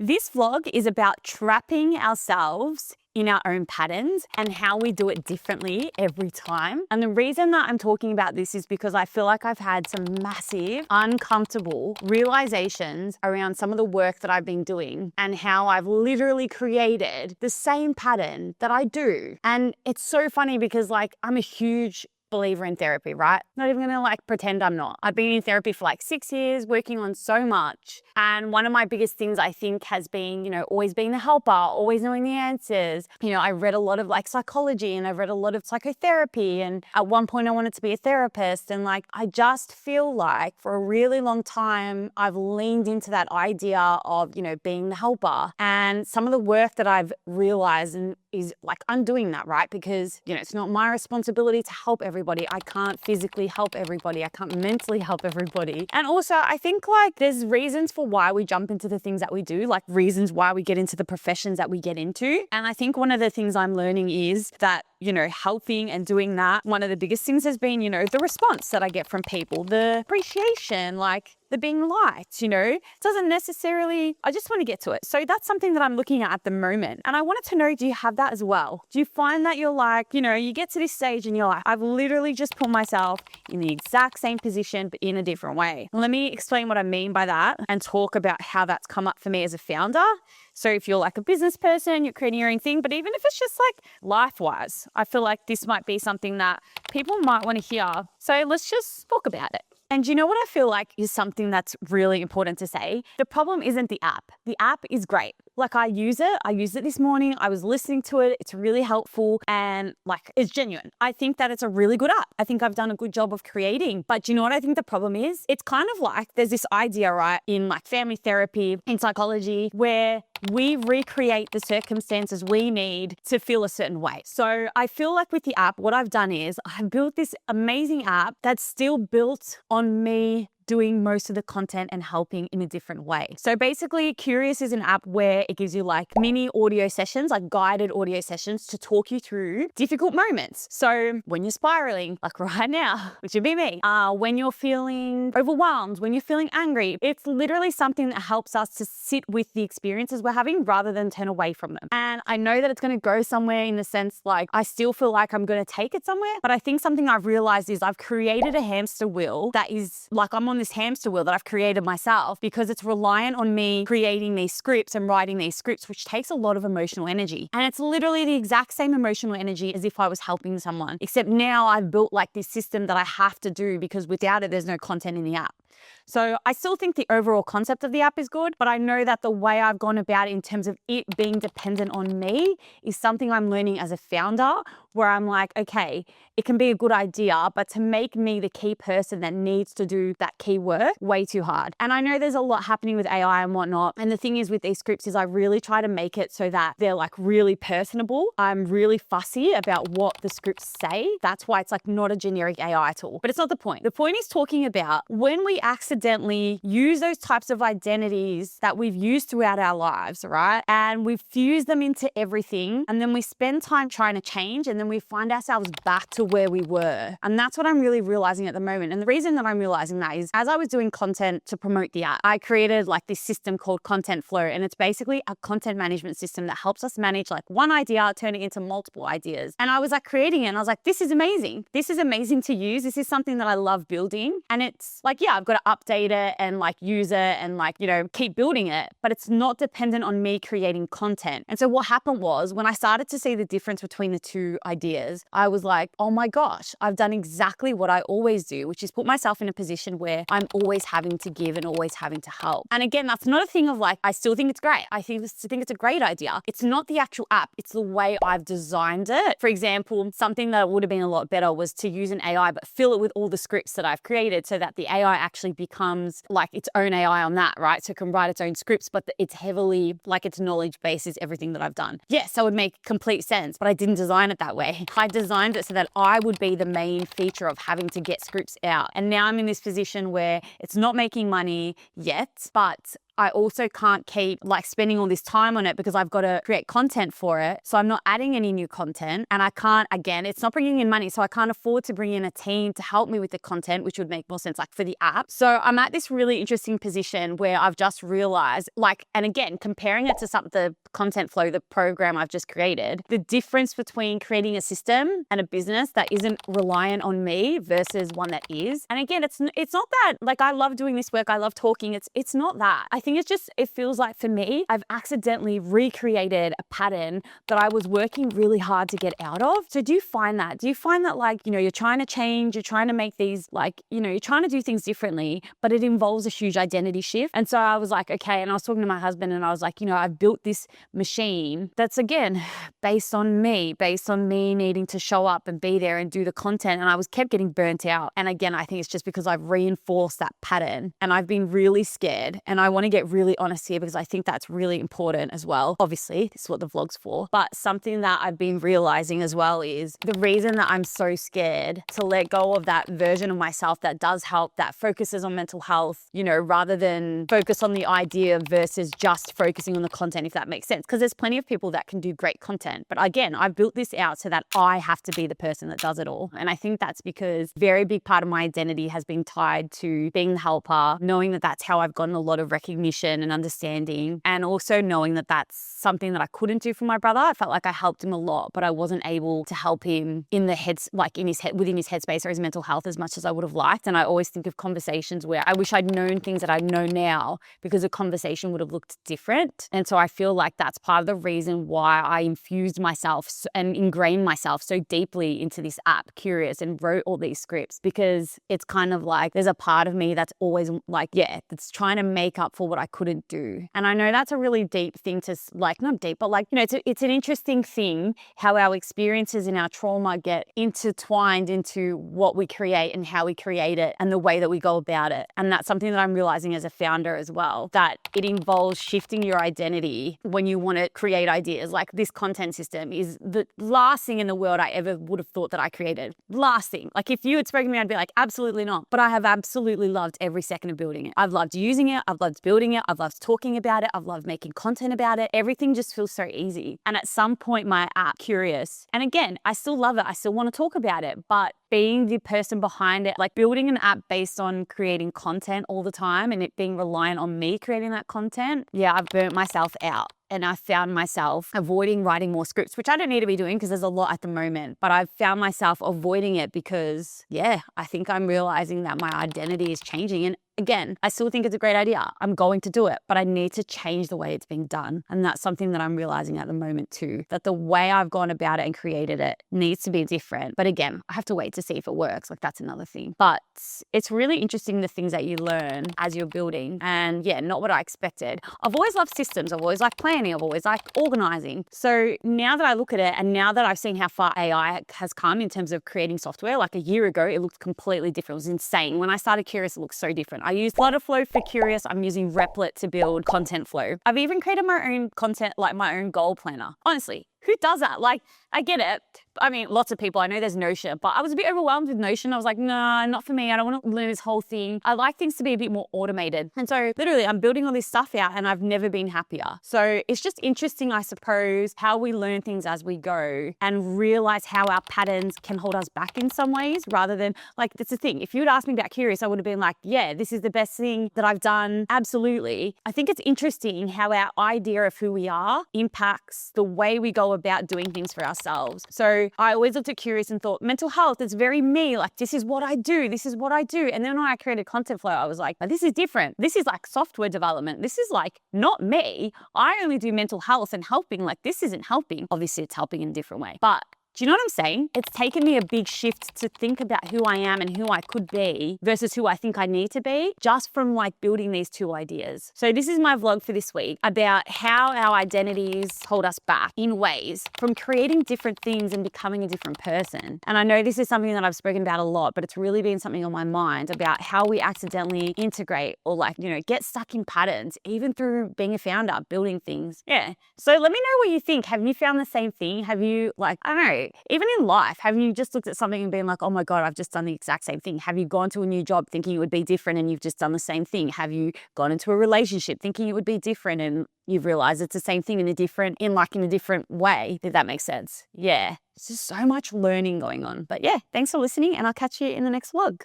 This vlog is about trapping ourselves in our own patterns and how we do it differently every time. And the reason that I'm talking about this is because I feel like I've had some massive, uncomfortable realizations around some of the work that I've been doing and how I've literally created the same pattern that I do. And it's so funny because I'm a huge believer in therapy, right? Not even gonna pretend I'm not. I've been in therapy for 6 years, working on so much. And one of my biggest things I think has been, always being the helper, always knowing the answers. I read a lot of psychology and I've read a lot of psychotherapy. And at one point I wanted to be a therapist. And I just feel like for a really long time, I've leaned into that idea of, being the helper. And some of the work that I've realized is undoing that, right? Because, it's not my responsibility to help everybody. I can't physically help everybody. I can't mentally help everybody. And also I think there's reasons for why we jump into the things that we do, reasons why we get into the professions that we get into. And I think one of the things I'm learning is that, helping and doing that, one of the biggest things has been, the response that I get from people, the appreciation, the being liked, it doesn't necessarily, I just want to get to it. So that's something that I'm looking at the moment. And I wanted to know, do you have that as well? Do you find that you're you get to this stage and you're I've literally just put myself in the exact same position, but in a different way. Let me explain what I mean by that and talk about how that's come up for me as a founder. So if you're a business person, you're creating your own thing, but even if it's just life-wise, I feel like this might be something that people might want to hear. So let's just talk about it. And you know what I feel is something that's really important to say? The problem isn't the app. The app is great. I use it. I used it this morning. I was listening to it. It's really helpful and it's genuine. I think that it's a really good app. I think I've done a good job of creating. But you know what I think the problem is? It's kind of there's this idea, right, in family therapy, in psychology, where we recreate the circumstances we need to feel a certain way. So I feel with the app, what I've done is I've built this amazing app that's still built on me doing most of the content and helping in a different way. So basically, Curious is an app where it gives you mini audio sessions, guided audio sessions to talk you through difficult moments. So when you're spiraling, right now, which would be me, when you're feeling overwhelmed, when you're feeling angry, it's literally something that helps us to sit with the experiences we're having rather than turn away from them. And I know that it's going to go somewhere in the sense I still feel I'm going to take it somewhere, but I think something I've realized is I've created a hamster wheel that is I'm on this hamster wheel that I've created myself because it's reliant on me creating these scripts and writing these scripts, which takes a lot of emotional energy. And it's literally the exact same emotional energy as if I was helping someone, except now I've built this system that I have to do because without it, there's no content in the app. So I still think the overall concept of the app is good, but I know that the way I've gone about it in terms of it being dependent on me is something I'm learning as a founder, where I'm okay, it can be a good idea, but to make me the key person that needs to do that key work, way too hard. And I know there's a lot happening with AI and whatnot. And the thing is with these scripts is I really try to make it so that they're really personable. I'm really fussy about what the scripts say. That's why it's not a generic AI tool. But it's not the point. The point is talking about when we accidentally use those types of identities that we've used throughout our lives, right? And we fuse them into everything. And then we spend time trying to change. And then we find ourselves back to where we were. And that's what I'm really realizing at the moment. And the reason that I'm realizing that is as I was doing content to promote the app, I created this system called Content Flow. And it's basically a content management system that helps us manage one idea, turning it into multiple ideas. And I was creating it and I was this is amazing. This is amazing to use. This is something that I love building. And it's yeah, I've got to update it and use it and keep building it, but it's not dependent on me creating content. And so what happened was when I started to see the difference between the two ideas, I was oh my gosh, I've done exactly what I always do, which is put myself in a position where I'm always having to give and always having to help. And again, that's not a thing of I still think it's great. I think it's a great idea. It's not the actual app. It's the way I've designed it. For example, something that would have been a lot better was to use an AI, but fill it with all the scripts that I've created so that the AI actually becomes its own AI on that, right? So it can write its own scripts, but it's heavily its knowledge base is everything that I've done. Yes, that would make complete sense, but I didn't design it that way. I designed it so that I would be the main feature of having to get scripts out. And now I'm in this position where it's not making money yet, but I also can't keep like spending all this time on it because I've got to create content for it. So I'm not adding any new content, and I can't, again, it's not bringing in money. So I can't afford to bring in a team to help me with the content, which would make more sense like for the app. So I'm at this really interesting position where I've just realized like, and again, comparing it to the content flow, the program I've just created, the difference between creating a system and a business that isn't reliant on me versus one that is. And again, it's not that like I love doing this work, I love talking. It's not that. I think it's just, it feels like for me, I've accidentally recreated a pattern that I was working really hard to get out of. So do you find that? Do you find that like, you're trying to change, you're trying to make these like, you're trying to do things differently, but it involves a huge identity shift. And so I was like, okay. And I was talking to my husband and I was like, I've built this machine that's again, based on me needing to show up and be there and do the content. And I kept getting burnt out. And again, I think it's just because I've reinforced that pattern and I've been really scared. And I want to get really honest here because I think that's really important as well. Obviously, this is what the vlog's for. But something that I've been realizing as well is the reason that I'm so scared to let go of that version of myself that does help, that focuses on mental health, rather than focus on the idea versus just focusing on the content, if that makes sense. Because there's plenty of people that can do great content. But again, I've built this out so that I have to be the person that does it all. And I think that's because a very big part of my identity has been tied to being the helper, knowing that that's how I've gotten a lot of recognition and understanding, and also knowing that that's something that I couldn't do for my brother. I felt like I helped him a lot, but I wasn't able to help him in the heads, like in his head, within his headspace or his mental health as much as I would have liked. And I always think of conversations where I wish I'd known things that I know now because the conversation would have looked different. And so I feel like that's part of the reason why I infused myself and ingrained myself so deeply into this app, Curious, and wrote all these scripts, because it's kind of like there's a part of me that's always like, that's trying to make up for what I couldn't do. And I know that's a really deep thing to like, not deep, but like, it's an interesting thing how our experiences and our trauma get intertwined into what we create and how we create it and the way that we go about it. And that's something that I'm realizing as a founder as well, that it involves shifting your identity when you want to create ideas. Like this content system is the last thing in the world I ever would have thought that I created. Last thing. Like if you had spoken to me, I'd be like, absolutely not. But I have absolutely loved every second of building it. I've loved using it. I've loved building it. I've loved talking about it. I've loved making content about it. Everything just feels so easy. And at some point, my app, Curious, and again, I still love it. I still want to talk about it, but being the person behind it, like building an app based on creating content all the time and it being reliant on me creating that content, I've burnt myself out. And I found myself avoiding writing more scripts, which I don't need to be doing because there's a lot at the moment. But I've found myself avoiding it because, I think I'm realizing that my identity is changing. And again, I still think it's a great idea. I'm going to do it, but I need to change the way it's being done. And that's something that I'm realizing at the moment too, that the way I've gone about it and created it needs to be different. But again, I have to wait to see if it works. Like that's another thing. But it's really interesting the things that you learn as you're building. And not what I expected. I've always loved systems. I've always liked planning. I've always liked organizing. So now that I look at it and now that I've seen how far AI has come in terms of creating software, like a year ago, it looked completely different. It was insane. When I started Curious, it looked so different. I used Flutterflow for Curious. I'm using Replit to build content flow. I've even created my own content, like my own goal planner. Honestly, who does that? Like, I get it. I mean, lots of people. I know there's Notion, but I was a bit overwhelmed with Notion. I was like, nah, not for me. I don't want to learn this whole thing. I like things to be a bit more automated. And so literally I'm building all this stuff out and I've never been happier. So it's just interesting, I suppose, how we learn things as we go and realize how our patterns can hold us back in some ways rather than like, that's the thing. If you had asked me about Curious, I would have been like, this is the best thing that I've done. Absolutely. I think it's interesting how our idea of who we are impacts the way we go about doing things for ourselves. So I always looked at Curious and thought, mental health is very me. Like, this is what I do. This is what I do. And then when I created Content Flow, I was like, this is different. This is like software development. This is like not me. I only do mental health and helping. Like, this isn't helping. Obviously, it's helping in a different way. But do you know what I'm saying? It's taken me a big shift to think about who I am and who I could be versus who I think I need to be just from like building these two ideas. So this is my vlog for this week about how our identities hold us back in ways from creating different things and becoming a different person. And I know this is something that I've spoken about a lot, but it's really been something on my mind about how we accidentally integrate or like, get stuck in patterns, even through being a founder, building things. Yeah. So let me know what you think. Have you found the same thing? Have you like, I don't know, know, even in life, have you just looked at something and been like, oh my God, I've just done the exact same thing? Have you gone to a new job thinking it would be different and you've just done the same thing? Have you gone into a relationship thinking it would be different and you've realized it's the same thing in a different way? Did that make sense? Yeah. It's just so much learning going on. But yeah, thanks for listening and I'll catch you in the next vlog.